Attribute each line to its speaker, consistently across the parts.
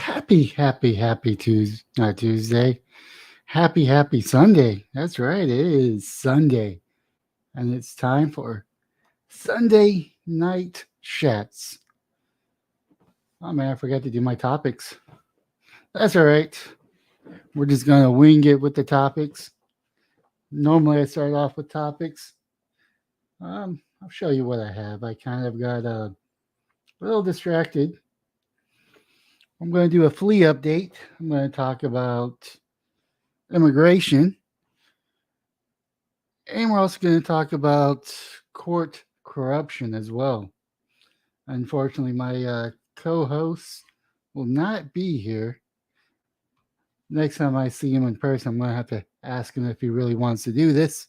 Speaker 1: Happy Tuesday, not Tuesday. Happy Sunday. That's right, it is Sunday. And it's time for Sunday Night Shats. Oh man, I forgot to do my topics. That's all right. We're just going to wing it with the topics. Normally I start off with topics. I'll show you what I have. I kind of got a little distracted. I'm going to do a Flea update. I'm going to talk about immigration. And we're also going to talk about court corruption as well. Unfortunately, my co host will not be here. Next time I see him in person, I'm going to have to ask him if he really wants to do this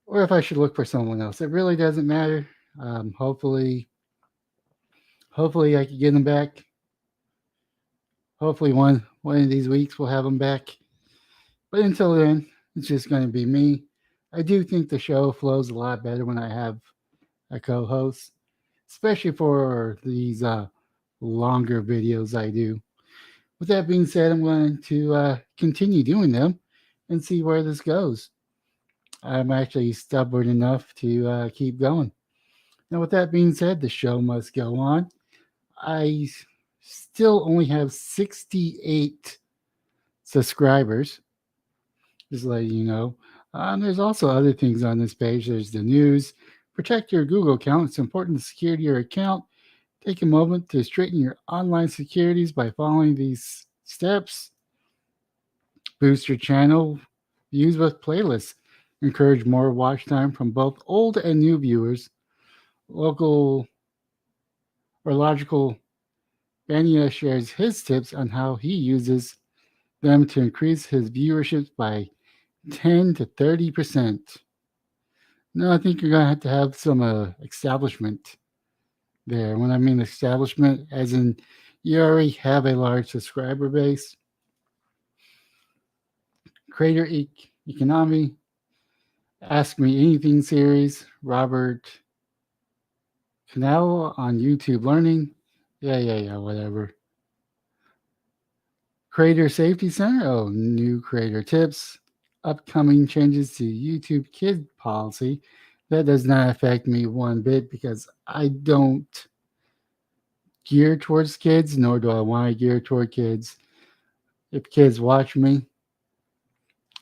Speaker 1: or if I should look for someone else. It really doesn't matter. Hopefully, I can get him back. Hopefully, one of these weeks we'll have him back. But until then, it's just going to be me. I do think the show flows a lot better when I have a co-host, especially for these longer videos I do. With that being said, I'm going to continue doing them and see where this goes. I'm actually stubborn enough to keep going. Now, with that being said, the show must go on. I still only have 68 subscribers, just letting you know. There's also other things on this page. There's the news. Protect your Google account. It's important to secure your account. Take a moment to straighten your online securities by following these steps. Boost your channel views with playlists. Encourage more watch time from both old and new viewers. Local or logical Bania shares his tips on how he uses them to increase his viewership by 10 to 30%. No, I think you're going to have some establishment there. When I mean establishment, as in you already have a large subscriber base. Creator Economy, Ask Me Anything series, Robert Canal on YouTube Learning. Yeah, whatever. Creator Safety Center, oh, new creator tips. Upcoming changes to YouTube Kid policy. That does not affect me one bit because I don't gear towards kids, nor do I want to gear toward kids. If kids watch me,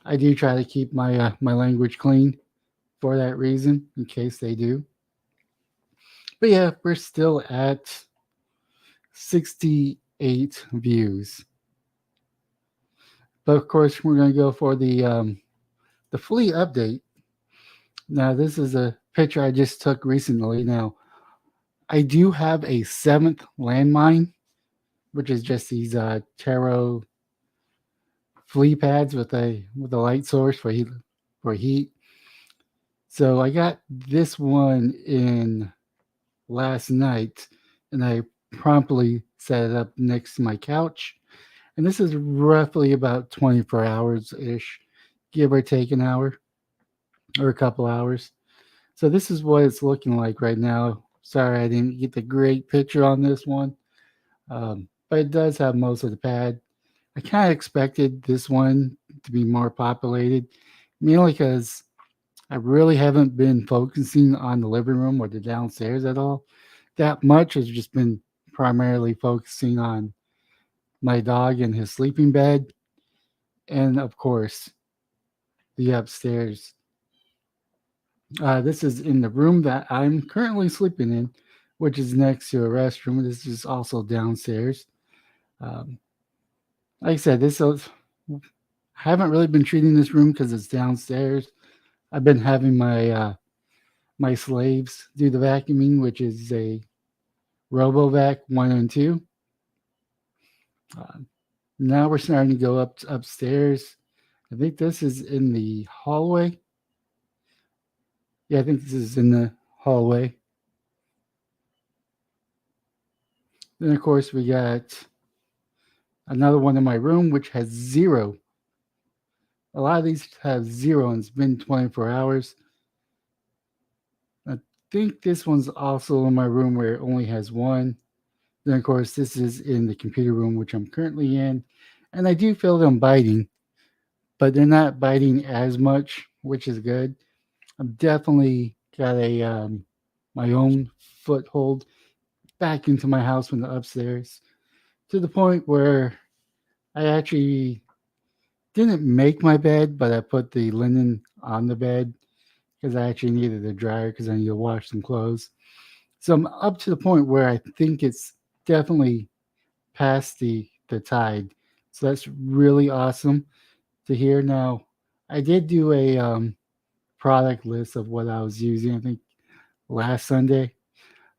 Speaker 1: I do try to keep my language clean for that reason, in case they do. But yeah, we're still at 68 views. But of course, we're going to go for the Flea update. Now, this is a picture I just took recently. Now, I do have a seventh landmine, which is just these tarot flea pads with a light source for heat. So I got this one in last night, and I promptly set it up next to my couch. And this is roughly about 24 hours ish, give or take an hour or a couple hours. So this is what it's looking like right now. Sorry, I didn't get the great picture on this one, but it does have most of the pad. I kind of expected this one to be more populated, mainly because I really haven't been focusing on the living room or the downstairs at all that much. Has just been primarily focusing on my dog in his sleeping bed, and of course, the upstairs. This is in the room that I'm currently sleeping in, which is next to a restroom. This is also downstairs. Um, like I said, I haven't really been treating this room because it's downstairs. I've been having my slaves do the vacuuming, which is a RoboVac 1 and 2. Uh, Now we're starting to go upstairs. I think this is in the hallway. Yeah, I think this is in the hallway. Then of course we got another one in my room which has zero. A lot of these have zero, and it's been 24 hours. I think this one's also in my room where it only has one. Then, of course, this is in the computer room, which I'm currently in. And I do feel them biting, but they're not biting as much, which is good. I've definitely got my own foothold back into my house from the upstairs to the point where I actually didn't make my bed, but I put the linen on the bed because I actually needed a dryer because I need to wash some clothes. So I'm up to the point where I think it's definitely past the tide. So that's really awesome to hear. Now, I did do a product list of what I was using. I think last Sunday,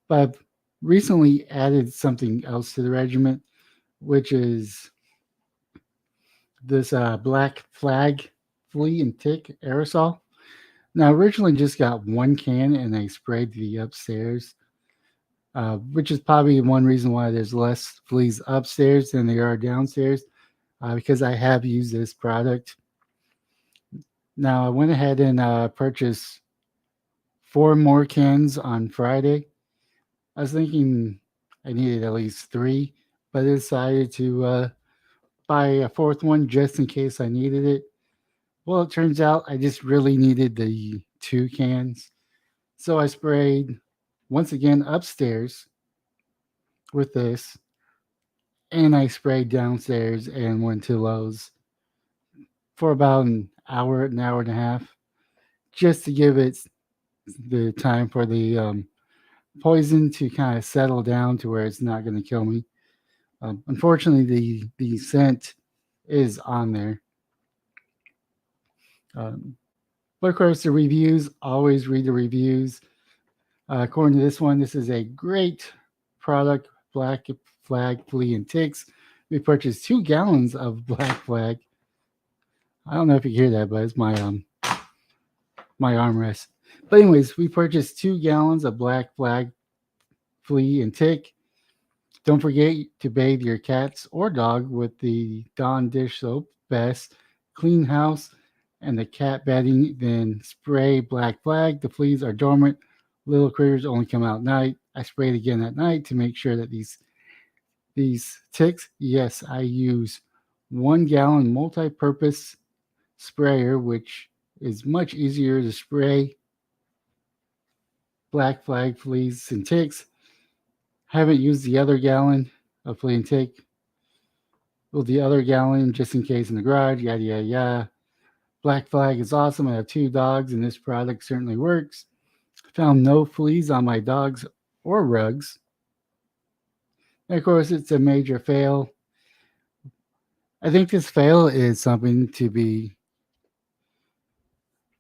Speaker 1: but I've recently added something else to the regiment, which is this black flag flea and tick aerosol. Now, I originally just got one can and I sprayed the upstairs, which is probably one reason why there's less fleas upstairs than there are downstairs, because I have used this product. Now, I went ahead and purchased four more cans on Friday. I was thinking I needed at least three, but I decided to buy a fourth one just in case I needed it. Well, it turns out I just really needed the two cans. So I sprayed once again upstairs with this, and I sprayed downstairs and went to Lowe's for about an hour and a half, just to give it the time for the poison to kind of settle down to where it's not going to kill me. Unfortunately, the scent is on there. Um, but of course, the reviews, always read the reviews. According to this one, this is a great product, Black Flag Flea and Ticks. We purchased 2 gallons of Black Flag. I don't know if you hear that, but it's my armrest. But anyways, we purchased 2 gallons of Black Flag Flea and Tick. Don't forget to bathe your cats or dog with the Dawn dish soap. Best clean house and the cat bedding. Then spray Black Flag. The fleas are dormant. Little critters only come out at night. I sprayed again at night to make sure that these ticks. Yes, I use 1 gallon multi-purpose sprayer, which is much easier to spray Black Flag fleas and ticks. Haven't used the other gallon of flea and tick. Well, the other gallon just in case in the garage. Yada yada yada. Black Flag is awesome. I have 2 dogs, and this product certainly works. Found no fleas on my dogs or rugs. And of course, it's a major fail. I think this fail is something to be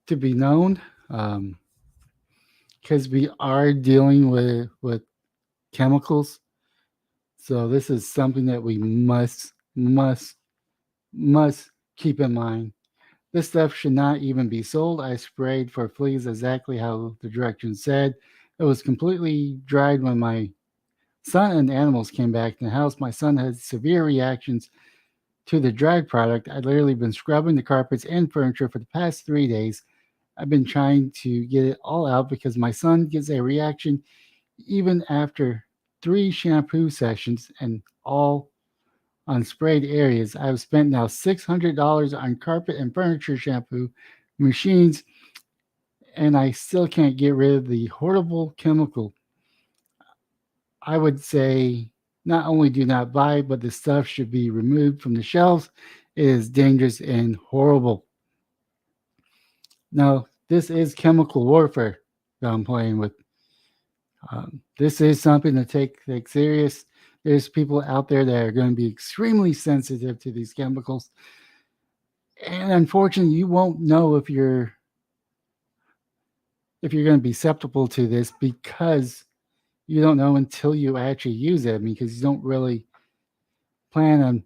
Speaker 1: known, because we are dealing with chemicals. So this is something that we must keep in mind. This stuff should not even be sold. I sprayed for fleas exactly how the directions said. It was completely dried when my son and animals came back in the house. My son had severe reactions to the dried product. I'd literally been scrubbing the carpets and furniture for the past 3 days. I've been trying to get it all out because my son gets a reaction even after 3 shampoo sessions and all on sprayed areas. I've spent now $600 on carpet and furniture shampoo machines, and I still can't get rid of the horrible chemical. I would say not only do not buy, but the stuff should be removed from the shelves. It is dangerous and horrible. Now, this is chemical warfare that I'm playing with. This is something to take serious. There's people out there that are going to be extremely sensitive to these chemicals, and unfortunately, you won't know if you're going to be susceptible to this because you don't know until you actually use it because you don't really plan on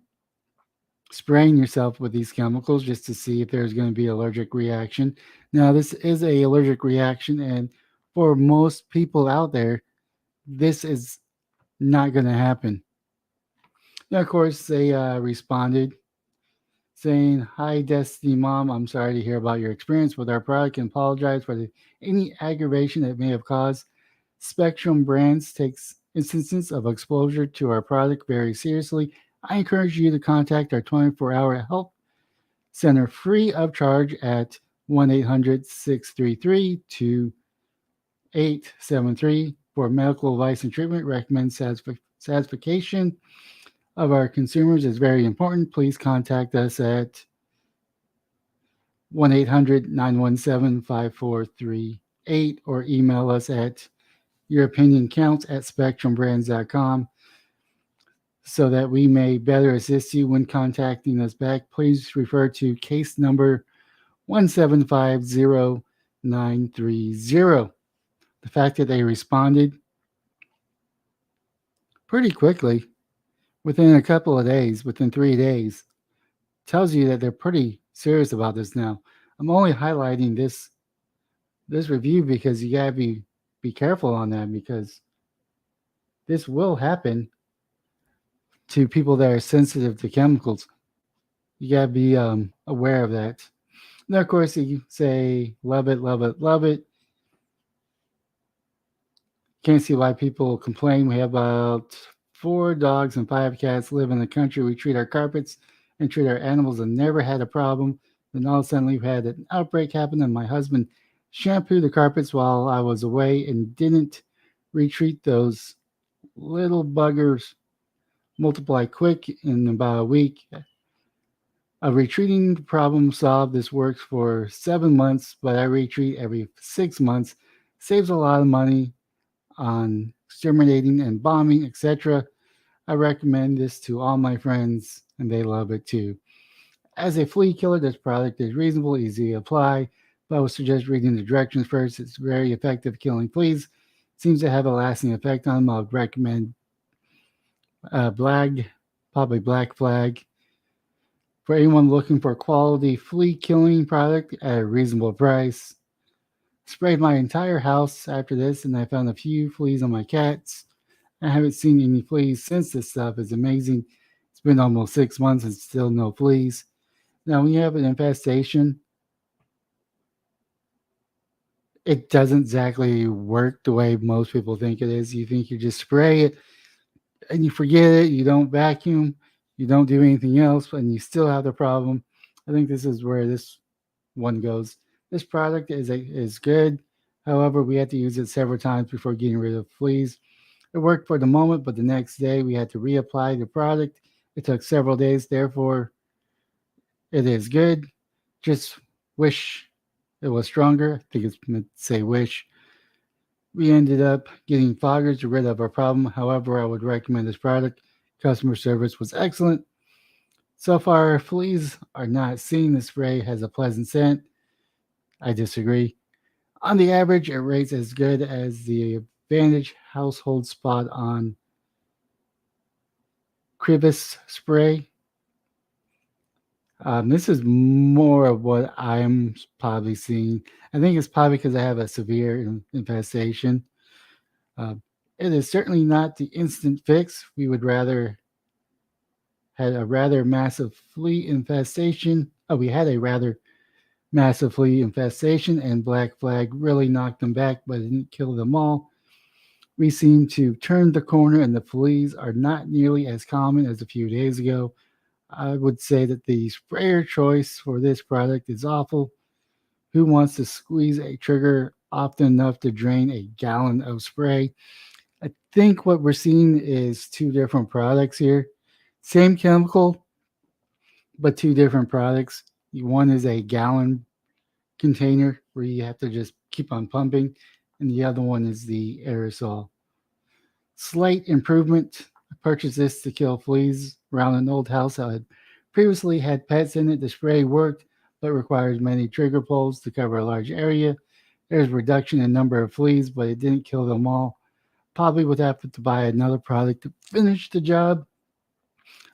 Speaker 1: spraying yourself with these chemicals just to see if there's going to be allergic reaction. Now, this is a allergic reaction, and for most people out there, this is not going to happen. Now, of course, they responded saying, "Hi, Destiny Mom. I'm sorry to hear about your experience with our product and apologize for any aggravation it may have caused. Spectrum Brands takes instances of exposure to our product very seriously, I encourage you to contact our 24-hour help center free of charge at 1-800-633-2873 for medical advice and treatment. Recommend satisfaction of our consumers is very important. Please contact us at 1-800-917-5438 or email us at youropinioncounts@spectrumbrands.com so that we may better assist you when contacting us back. Please refer to case number 1750930. The fact that they responded pretty quickly within a couple of days, within 3 days, tells you that they're pretty serious about this now. I'm only highlighting this review because you gotta be careful on that because this will happen to people that are sensitive to chemicals. You gotta be aware of that. Now, of course, you say love it, love it, love it. Can't see why people complain. We have about 4 dogs and 5 cats live in the country. We treat our carpets and treat our animals and never had a problem. Then all of a sudden we've had an outbreak happen and my husband shampooed the carpets while I was away and didn't retreat those little buggers multiply quick in about a week. A retreating problem solved. This works for 7 months, but I retreat every 6 months. Saves a lot of money on exterminating and bombing, etc. I recommend this to all my friends, and they love it too. As a flea killer, this product is reasonable, easy to apply, but I would suggest reading the directions first. It's very effective killing fleas. Seems to have a lasting effect on them. I would recommend probably Black Flag. For anyone looking for a quality flea killing product at a reasonable price, sprayed my entire house after this, and I found a few fleas on my cats. I haven't seen any fleas since. This stuff is amazing. It's been almost 6 months and still no fleas. Now, when you have an infestation, it doesn't exactly work the way most people think it is. You think you just spray it and you forget it, you don't vacuum, you don't do anything else, and you still have the problem. I think this is where this one goes. This product is good. However, we had to use it several times before getting rid of fleas. It worked for the moment, but the next day we had to reapply the product. It took several days. Therefore, it is good. Just wish it was stronger. I think it's meant to say wish. We ended up getting foggers to rid of our problem. However, I would recommend this product. Customer service was excellent. So far, fleas are not seen. The spray has a pleasant scent. I disagree. On the average, it rates as good as the Advantage Household Spot on Crevice spray. This is more of what I'm probably seeing. I think it's probably because I have a severe infestation. Uh, it is certainly not the instant fix. We would rather had a rather massive flea infestation. Oh, we had a rather massive flea infestation, and Black Flag really knocked them back, but it didn't kill them all. We seem to turn the corner, and the fleas are not nearly as common as a few days ago. I would say that the sprayer choice for this product is awful. Who wants to squeeze a trigger often enough to drain a gallon of spray? I think what we're seeing is two different products here. Same chemical, but two different products. One is a gallon container where you have to just keep on pumping, and the other one is the aerosol. Slight improvement. I purchased this to kill fleas around an old house I had previously had pets in it. The spray worked, but requires many trigger pulls to cover a large area. There's reduction in number of fleas, but it didn't kill them all. Probably would have to buy another product to finish the job.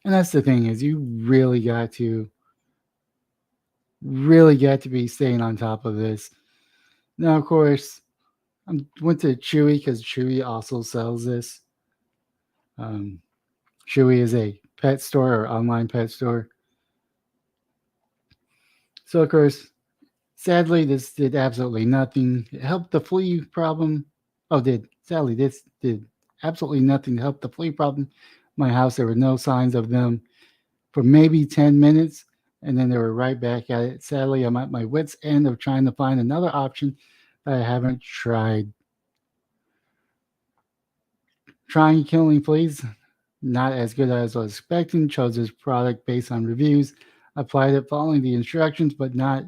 Speaker 1: And that's the thing is you really got to be staying on top of this. Now, of course, I went to Chewy because Chewy also sells this. Um, Chewy is a pet store or online pet store. So, of course, sadly, this did absolutely nothing. It helped the flea problem. Oh, did sadly this did absolutely nothing to help the flea problem. My house, there were no signs of them for maybe 10 minutes, and then they were right back at it. Sadly, I'm at my wits' end of trying to find another option that I haven't tried. Trying killing fleas, not as good as I was expecting. Chose this product based on reviews. Applied it following the instructions, but not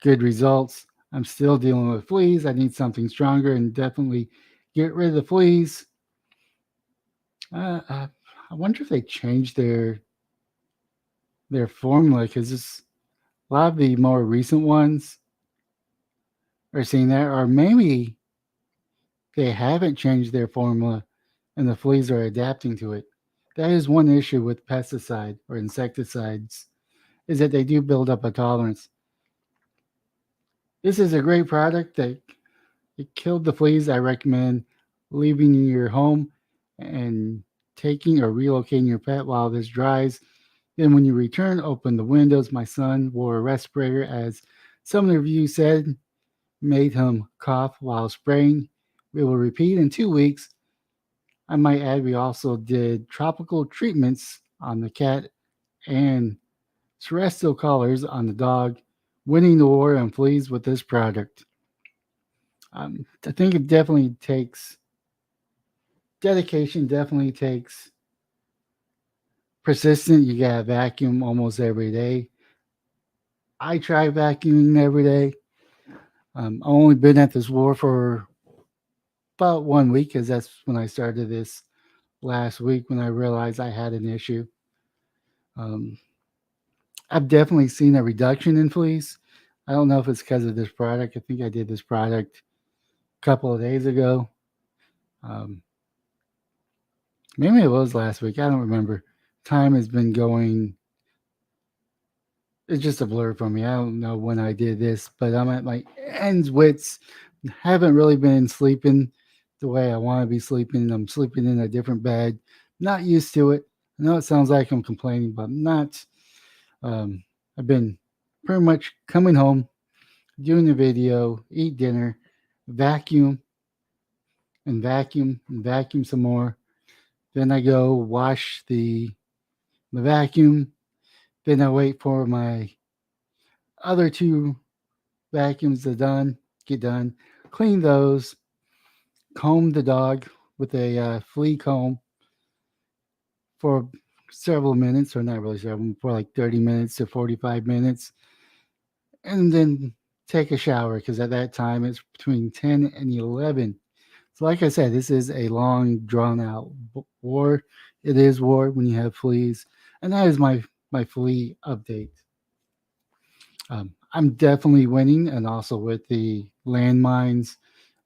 Speaker 1: good results. I'm still dealing with fleas. I need something stronger and definitely get rid of the fleas. I wonder if they changed their formula because a lot of the more recent ones are seeing that, or maybe they haven't changed their formula and the fleas are adapting to it. That is one issue with pesticide or insecticides is that they do build up a tolerance. This is a great product that it killed the fleas. I recommend leaving your home and taking or relocating your pet while this dries. Then, when you return, open the windows. My son wore a respirator, as some of the reviews said, made him cough while spraying. We will repeat in 2 weeks. I might add, we also did tropical treatments on the cat and terrestrial colors on the dog, winning the war on fleas with this product. I think it definitely takes dedication, definitely takes persistent. You gotta vacuum almost every day. I try vacuuming every day. I've only been at this war for about 1 week because that's when I started this last week when I realized I had an issue. Um, I've definitely seen a reduction in fleas. I don't know if it's because of this product. I think I did this product a couple of days ago. Um, Maybe it was last week. I don't remember. Time has been going. It's just a blur for me. I don't know when I did this, but I'm at my ends wits. Haven't really been sleeping the way I want to be sleeping. I'm sleeping in a different bed. Not used to it. I know it sounds like I'm complaining, but I'm not. Um, I've been pretty much coming home, doing the video, eat dinner, vacuum and vacuum some more. Then I go wash the vacuum. Then I wait for my other two vacuums to get done, clean those, comb the dog with a flea comb for several minutes, or not really several, for like 30 minutes to 45 minutes, and then take a shower because at that time it's between 10 and 11. So, like I said, this is a long, drawn out war. It is war when you have fleas, and that is my flea update. I'm definitely winning, and also with the landmines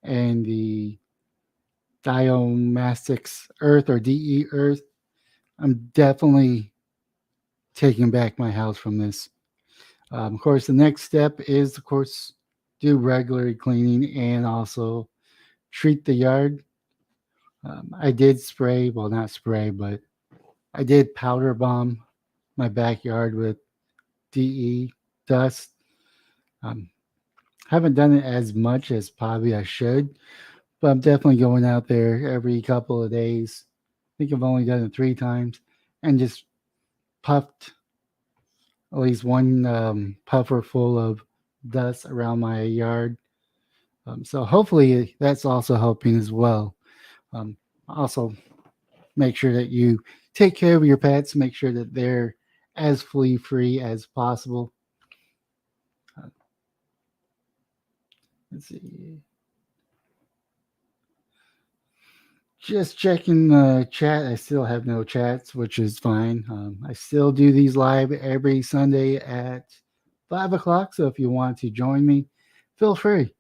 Speaker 1: and the Diomastics Earth or DE Earth, I'm definitely taking back my house from this. Of course, the next step is, of course, do regular cleaning and also treat the yard. I did spray, well, not spray, but I did powder bomb my backyard with DE dust. Um, haven't done it as much as probably I should, but I'm definitely going out there every couple of days. I think I've only done it 3 times and just puffed at least one puffer full of dust around my yard. So hopefully that's also helping as well. Um, Also, make sure that you take care of your pets, make sure that they're as flea free as possible. Uh, let's see. Just checking the chat. I still have no chats, which is fine. I still do these live every Sunday at 5 o'clock. So if you want to join me, feel free.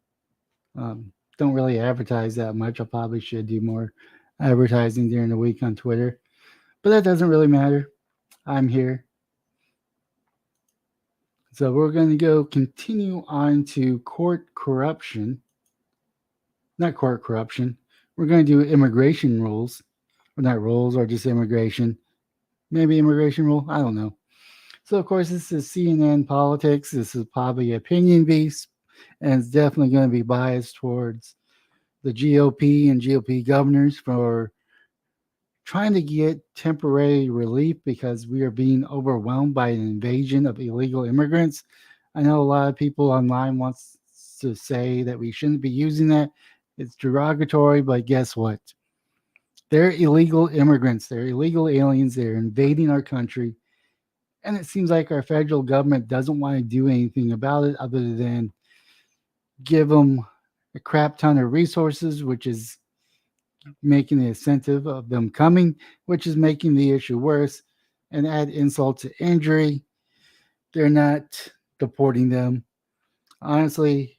Speaker 1: Don't really advertise that much. I probably should do more advertising during the week on Twitter, but that doesn't really matter. I'm here. So we're going to go continue on to court corruption. Not court corruption. We're going to do immigration rules, or not rules, or just immigration. Maybe immigration rule. I don't know. So of course, this is CNN politics. This is probably opinion based, and it's definitely going to be biased towards the GOP and GOP governors for trying to get temporary relief because we are being overwhelmed by an invasion of illegal immigrants. I know a lot of people online wants to say that we shouldn't be using that. It's derogatory, but guess what? They're illegal immigrants. They're illegal aliens. They're invading our country. And it seems like our federal government doesn't want to do anything about it other than give them a crap ton of resources, which is making the incentive of them coming, which is making the issue worse. And add insult to injury, they're not deporting them. Honestly,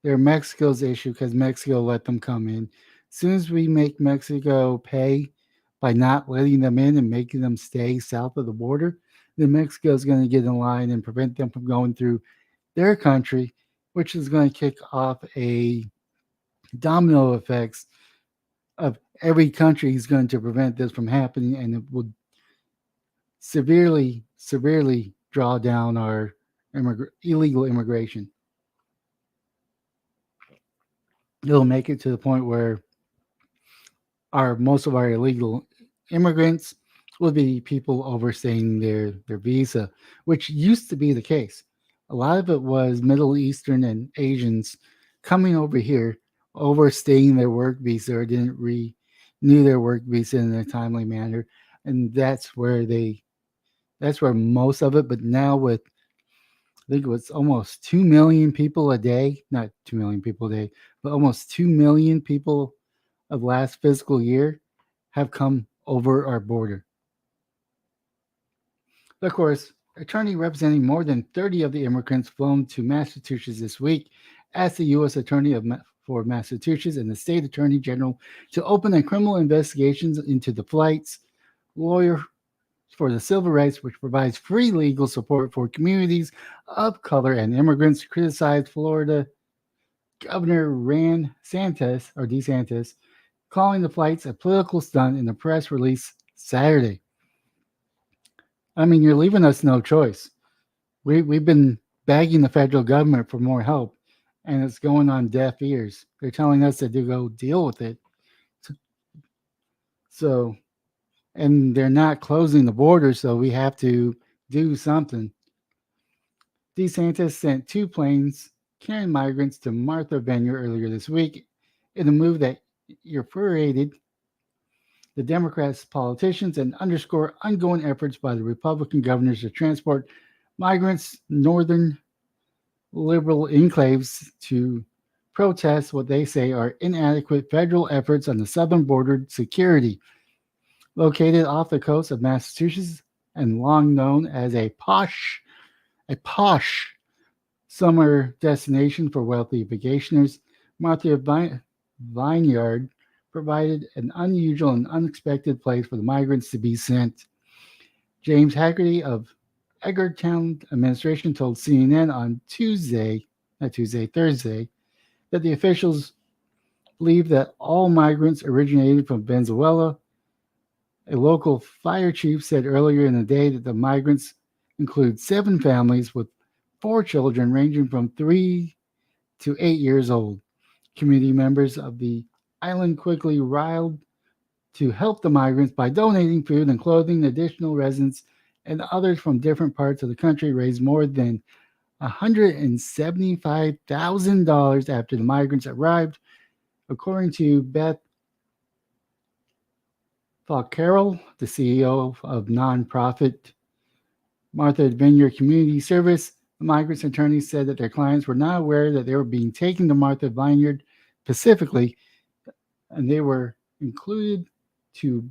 Speaker 1: they're Mexico's issue because Mexico let them come in. As soon as we make Mexico pay by not letting them in and making them stay south of the border, then Mexico is going to get in line and prevent them from going through their country, which is going to kick off a domino effects of every country is going to prevent this from happening, and it will severely draw down our illegal immigration. It'll make it to the point where our most of our illegal immigrants will be people overstaying their visa, which used to be the case. A lot of it was Middle Eastern and Asians coming over here, overstaying their work visa or didn't renew their work visa in a timely manner, and that's where most of it. But now with I think it was almost 2 million people a day, not 2 million people a day, but almost 2 million people of last fiscal year have come over our border. Of course, attorney representing more than 30 of the immigrants flown to Massachusetts this week asked the U.S. Attorney for Massachusetts and the State Attorney General to open a criminal investigations into the flights. Lawyer for the Civil Rights, which provides free legal support for communities of color and immigrants, criticized Florida Governor Ron Santos or DeSantis, calling the flights a political stunt in a press release Saturday. I mean, you're leaving us no choice. We've been begging the federal government for more help, and it's going on deaf ears. They're telling us to go deal with it. So, and they're not closing the border, so we have to do something. DeSantis sent two planes carrying migrants to Martha Vineyard earlier this week in a move that infuriated the Democrats' politicians and underscore ongoing efforts by the Republican governors to transport migrants northern liberal enclaves to protest what they say are inadequate federal efforts on the southern border security. Located off the coast of Massachusetts and long known as a posh summer destination for wealthy vacationers, Martha Vineyard provided an unusual and unexpected place for the migrants to be sent. James Haggerty of Edgartown administration told CNN on Thursday, that the officials believe that all migrants originated from Venezuela. A local fire chief said earlier in the day that the migrants include 7 families with 4 children ranging from 3 to 8 years old. Community members of the island quickly riled to help the migrants by donating food and clothing. Additional residents and others from different parts of the country raised more than $175,000 after the migrants arrived, according to Beth Carroll, the CEO of nonprofit Martha Vineyard Community Service. The migrants' attorneys said that their clients were not aware that they were being taken to Martha Vineyard specifically, and they were included to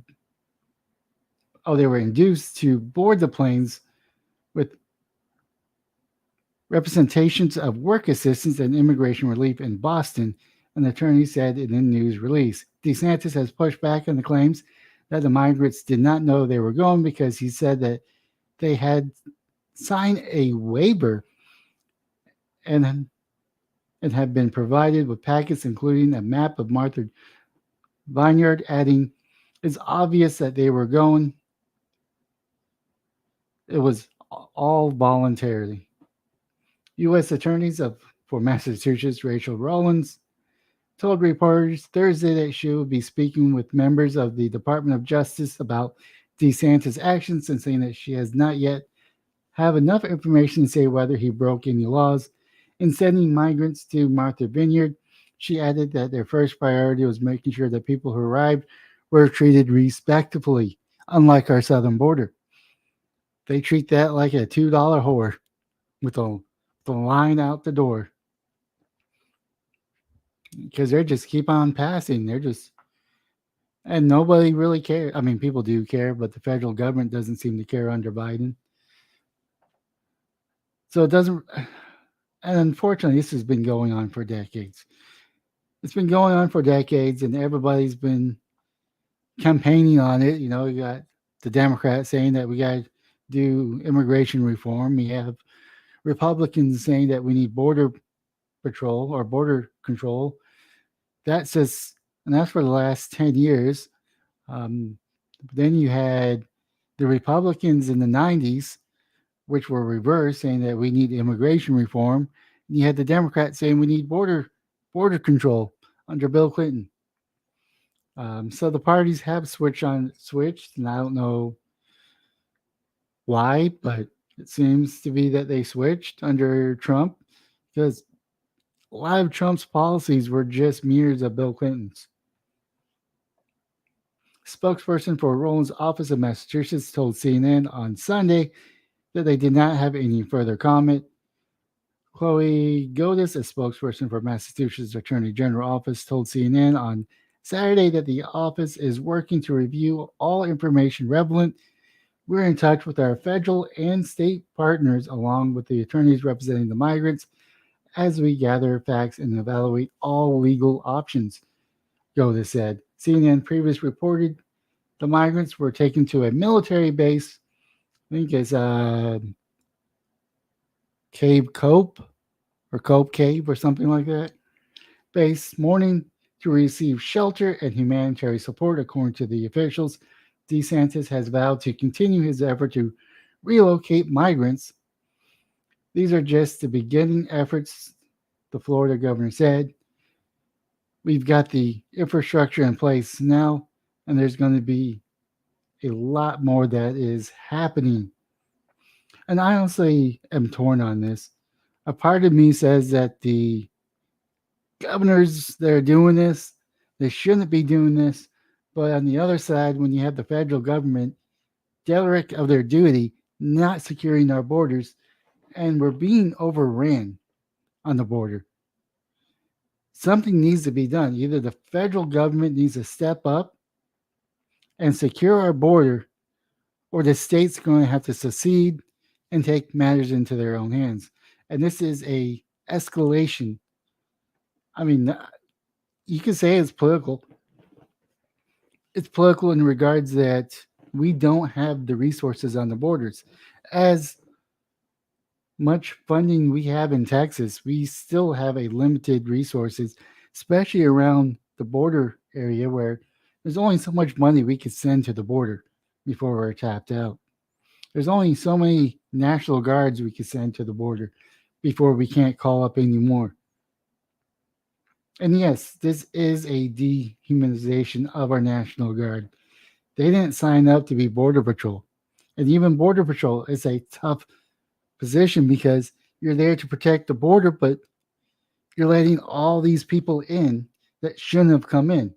Speaker 1: they were induced to board the planes with representations of work assistance and immigration relief in Boston, an attorney said in a news release. DeSantis has pushed back on the claims that the migrants did not know they were going because he said that they had signed a waiver and have been provided with packets including a map of Martha Vineyard, adding, "It's obvious that they were going. It was all voluntarily." U.S. attorneys for Massachusetts, Rachel Rollins, told reporters Thursday that she would be speaking with members of the Department of Justice about DeSantis' actions and saying that she has not yet have enough information to say whether he broke any laws. In sending migrants to Martha Vineyard, she added that their first priority was making sure that people who arrived were treated respectfully, unlike our southern border. They treat that like a $2 whore with the line out the door because they're just keep on passing. They're just and nobody really cares. I mean, people do care, but the federal government doesn't seem to care under Biden. So it doesn't. And unfortunately, this has been going on for decades. It's been going on for decades, and everybody's been campaigning on it. You know, you got the Democrats saying that we got to do immigration reform. We have Republicans saying that we need border patrol or border control. That's just, and that's for the last 10 years. Um, then you had the Republicans in the 90s, which were reversed, saying that we need immigration reform. And you had the Democrats saying we need border control under Bill Clinton. So the parties have switched, and I don't know why, but it seems to be that they switched under Trump because a lot of Trump's policies were just mirrors of Bill Clinton's. Spokesperson for Rowland's office in Massachusetts told CNN on Sunday that they did not have any further comment. Chloe Godis, a spokesperson for Massachusetts Attorney General office, told CNN on Saturday that the office is working to review all information relevant. We're in touch with our federal and state partners, along with the attorneys representing the migrants, as we gather facts and evaluate all legal options, Godis said. CNN previously reported the migrants were taken to a military base, I think it's Cave Cope or Cope Cave or something like that, base morning to receive shelter and humanitarian support, according to the officials. DeSantis has vowed to continue his effort to relocate migrants. These are just the beginning efforts, the Florida governor said. We've got the infrastructure in place now, and there's going to be a lot more that is happening. And I honestly am torn on this. A part of me says that the governors that are doing this, they shouldn't be doing this. But on the other side, when you have the federal government derelict of their duty, not securing our borders, and we're being overran on the border, something needs to be done. Either the federal government needs to step up and secure our border, or the state's going to have to secede and take matters into their own hands. And this is a escalation. I mean, you can say it's political. It's political in regards that we don't have the resources on the borders. As much funding we have in Texas, we still have a limited resources, especially around the border area where there's only so much money we could send to the border before we're tapped out. There's only so many National Guards we could send to the border before we can't call up anymore. And yes, this is a dehumanization of our National Guard. They didn't sign up to be Border Patrol. And even Border Patrol is a tough position because you're there to protect the border, but you're letting all these people in that shouldn't have come in.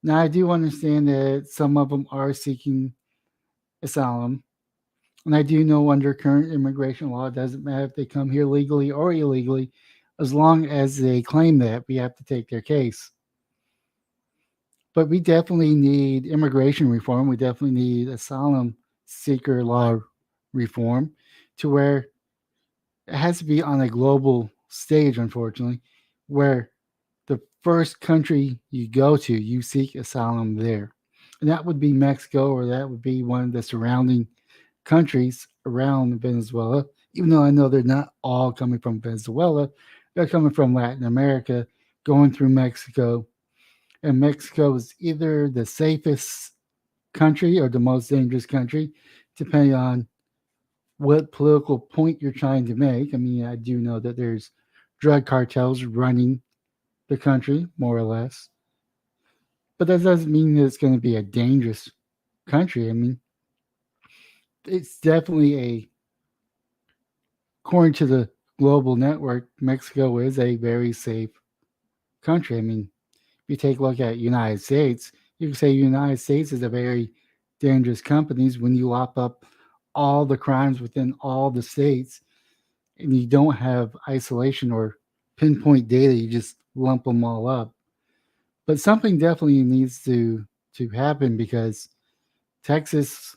Speaker 1: Now, I do understand that some of them are seeking asylum. And I do know under current immigration law, it doesn't matter if they come here legally or illegally, as long as they claim that, we have to take their case. But we definitely need immigration reform. We definitely need asylum seeker law reform to where it has to be on a global stage, unfortunately, where the first country you go to, you seek asylum there. And that would be Mexico, or that would be one of the surrounding countries around Venezuela, even though I know they're not all coming from Venezuela. They're coming from Latin America, going through Mexico. And Mexico is either the safest country or the most dangerous country, depending on what political point you're trying to make. I mean, I do know that there's drug cartels running the country, more or less. But that doesn't mean that it's going to be a dangerous country. I mean, it's definitely according to the global network, Mexico is a very safe country. I mean, if you take a look at United States, you can say United States is a very dangerous companies when you lop up all the crimes within all the states and you don't have isolation or pinpoint data, you just lump them all up. But something definitely needs to happen because Texas,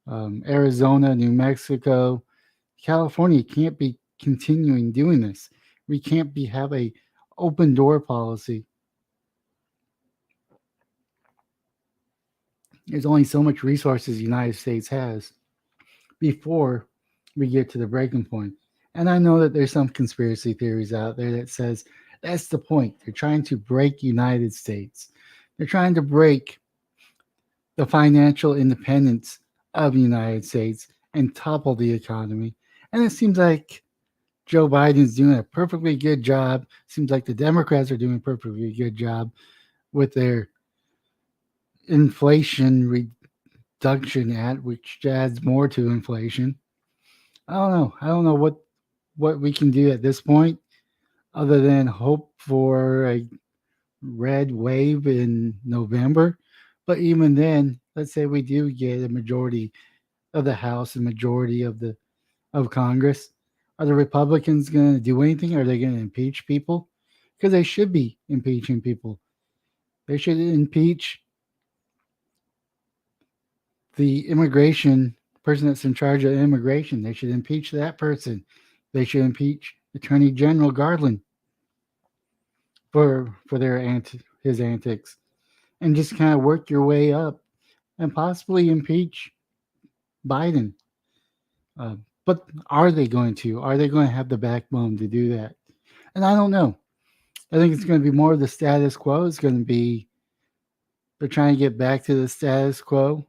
Speaker 1: Arizona, New Mexico, California can't be continuing doing this. We can't be have a open door policy. There's only so much resources the United States has before we get to the breaking point. And I know that there's some conspiracy theories out there that says that's the point. They're trying to break United States. They're trying to break the financial independence of the United States and topple the economy. And it seems like Joe Biden's doing a perfectly good job. Seems like the Democrats are doing a perfectly good job with their Inflation Reduction Act, which adds more to inflation. I don't know. I don't know what we can do at this point other than hope for a red wave in November. But even then, let's say we do get a majority of the House and majority of Congress. Are the Republicans going to do anything? Are they going to impeach people? Because they should be impeaching people. They should impeach the immigration person that's in charge of immigration. They should impeach that person. They should impeach Attorney General Garland for his antics, and just kind of work your way up and possibly impeach Biden. Uh, but are they going to? Are they going to have the backbone to do that? And I don't know. I think it's going to be more of the status quo. It's going to be they're trying to get back to the status quo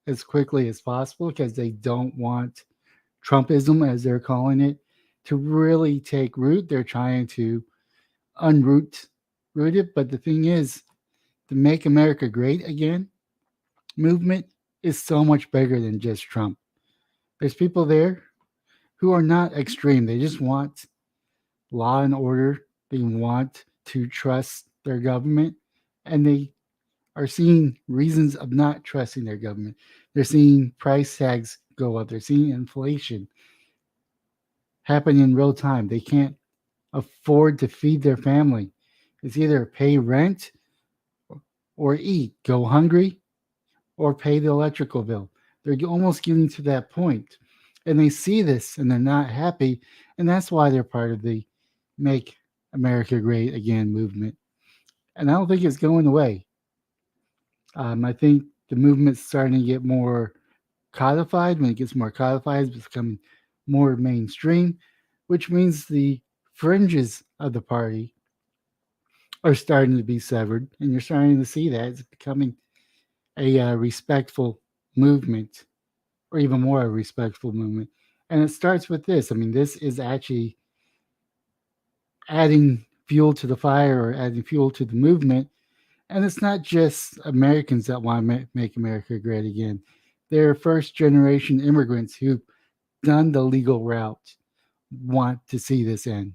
Speaker 1: as quickly as possible because they don't want Trumpism, as they're calling it, to really take root. They're trying to root it. But the thing is, the Make America Great Again movement is so much bigger than just Trump. There's people there who are not extreme. They just want law and order. They want to trust their government. And they are seeing reasons of not trusting their government. They're seeing price tags go up. They're seeing inflation happen in real time. They can't afford to feed their family. It's either pay rent or eat, go hungry, or pay the electrical bill. They're almost getting to that point. And they see this and they're not happy. And that's why they're part of the Make America Great Again movement. And I don't think it's going away. I think the movement's starting to get more codified. When it gets more codified, it's becoming more mainstream, which means the fringes of the party are starting to be severed. And you're starting to see that it's becoming a respectful movement, or even more a respectful movement. And it starts with this. I mean, this is actually adding fuel to the fire or adding fuel to the movement. And it's not just Americans that want to make America great again. They're first generation immigrants who've done the legal route, want to see this end.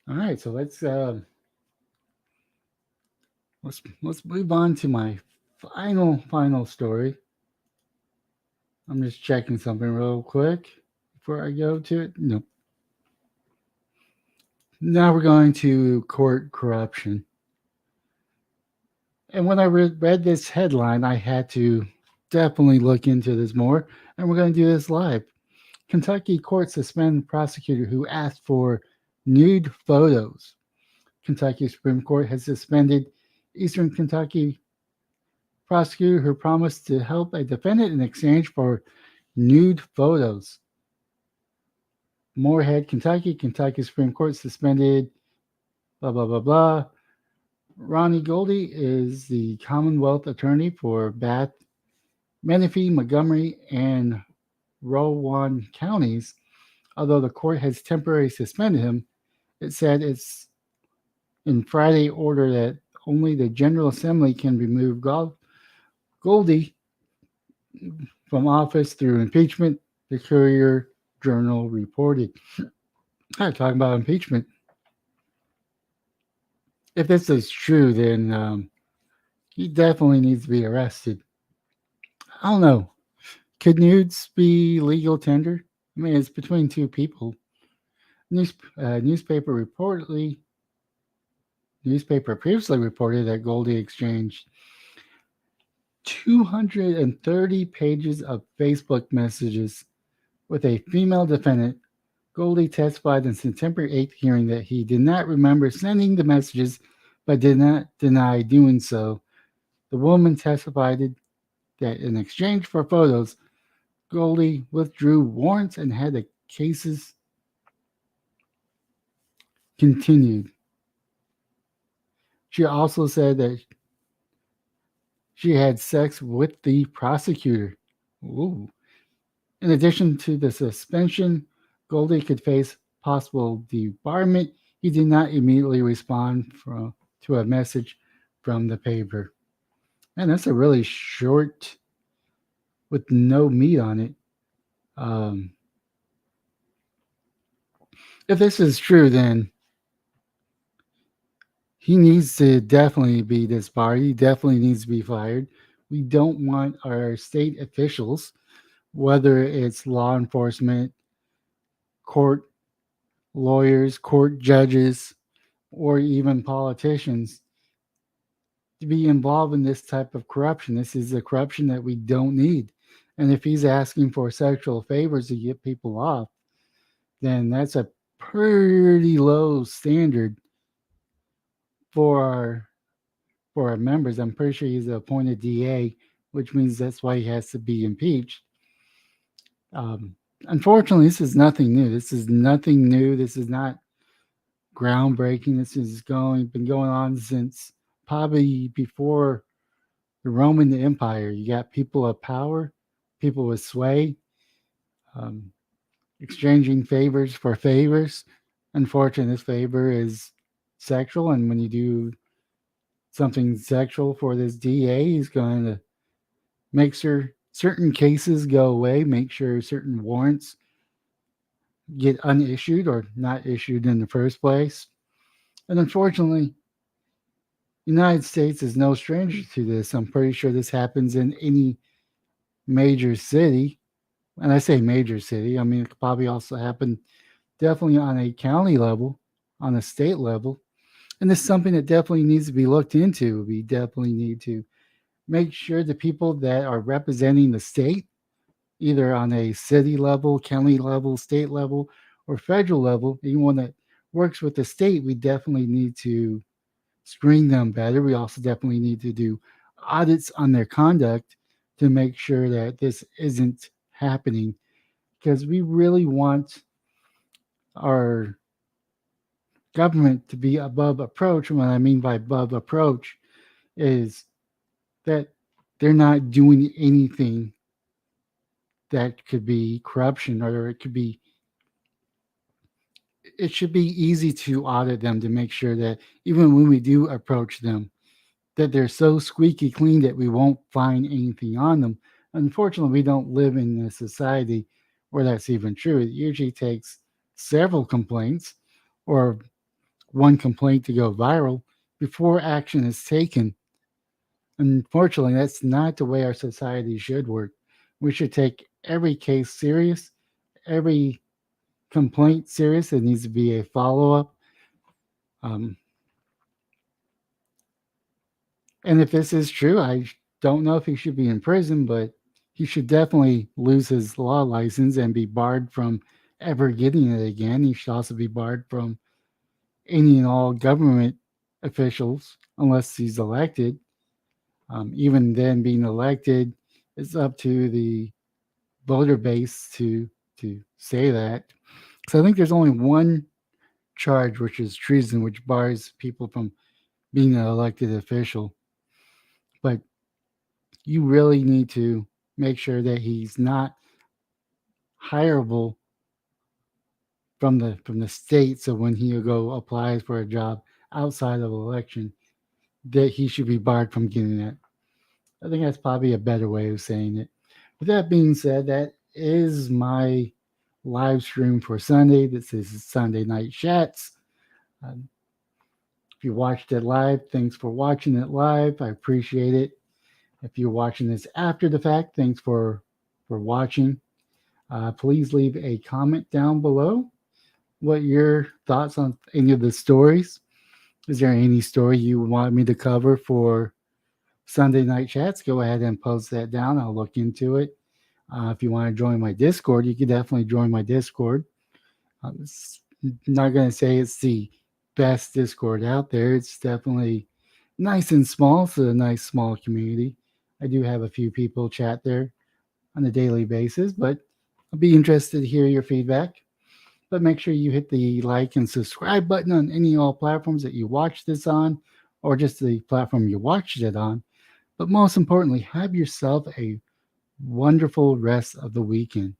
Speaker 1: All right, so let's move on to my final story. I'm just checking something real quick before I go to it. No. Now we're going to court corruption. And when I read this headline, I had to definitely look into this more. And we're going to do this live. Kentucky court suspend prosecutor who asked for nude photos. Kentucky Supreme Court has suspended Eastern Kentucky prosecutor who promised to help a defendant in exchange for nude photos. Moorhead, Kentucky. Kentucky Supreme Court suspended blah, blah, blah, blah. Ronnie Goldie is the Commonwealth attorney for Bath, Menifee, Montgomery, and Row 1 counties, although the court has temporarily suspended him. It said it's in Friday order that only the General Assembly can remove Goldie from office through impeachment, the Courier Journal reported. Talking about impeachment. If this is true, then he definitely needs to be arrested. I don't know. Could nudes be legal tender? I mean, it's between two people. News, newspaper reportedly Newspaper previously reported that Goldie exchanged 230 pages of Facebook messages with a female defendant. Goldie testified in September 8th hearing that he did not remember sending the messages but did not deny doing so. The woman testified that in exchange for photos, Goldie withdrew warrants and had the cases continued. She also said that she had sex with the prosecutor. Ooh. In addition to the suspension, Goldie could face possible debarment. He did not immediately respond to a message from the paper. And that's a really short with no meat on it. Um, if this is true, then he needs to definitely be disbarred. He definitely needs to be fired. We don't want our state officials, whether it's law enforcement, court lawyers, court judges, or even politicians, to be involved in this type of corruption. This is a corruption that we don't need. And if he's asking for sexual favors to get people off, then that's a pretty low standard for our members. I'm pretty sure he's an appointed DA, which means that's why he has to be impeached. Um, Unfortunately, this is nothing new. This is nothing new. This is not groundbreaking. This has been going on since probably before the Roman Empire. You got people of power, people with sway, um, exchanging favors for favors. Unfortunately, this favor is sexual, and when you do something sexual for this DA, he's going to make sure certain cases go away, make sure certain warrants get unissued or not issued in the first place. And unfortunately, the United States is no stranger to this. I'm pretty sure this happens in any major city. And I say major city, I mean, it could probably also happen definitely on a county level, on a state level. And this is something that definitely needs to be looked into. We definitely need to make sure the people that are representing the state, either on a city level, county level, state level, or federal level, anyone that works with the state, we definitely need to screen them better. We also definitely need to do audits on their conduct to make sure that this isn't happening because we really want our government to be above approach. And what I mean by above approach is that they're not doing anything that could be corruption, or it should be easy to audit them to make sure that even when we do approach them, that they're so squeaky clean that we won't find anything on them. Unfortunately, we don't live in a society where that's even true. It usually takes several complaints or one complaint to go viral before action is taken. Unfortunately, that's not the way our society should work. We should take every case serious, every complaint serious. It needs to be a follow up. Um, and if this is true, I don't know if he should be in prison, but he should definitely lose his law license and be barred from ever getting it again. He should also be barred from any and all government officials unless he's elected. Even then, being elected, it's up to the voter base to say that. So I think there's only one charge, which is treason, which bars people from being an elected official. But you really need to make sure that he's not hireable from the state. So when he go applies for a job outside of election, that he should be barred from getting that. I think that's probably a better way of saying it. With that being said, that is my live stream for Sunday. This is Sunday Night Shats. Um, if you watched it live, thanks for watching it live. I appreciate it. If you're watching this after the fact, thanks for watching. Please leave a comment down below. What your thoughts on any of the stories? Is there any story you want me to cover for Sunday Night Chats? Go ahead and post that down. I'll look into it. If you want to join my Discord, you can definitely join my Discord. It's not going to say it's the best Discord out there. It's definitely nice and small. It's a nice small community. I do have a few people chat there on a daily basis, but I'll be interested to hear your feedback. But make sure you hit the like and subscribe button on any all platforms that you watch this on, or just the platform you watched it on. But most importantly, have yourself a wonderful rest of the weekend.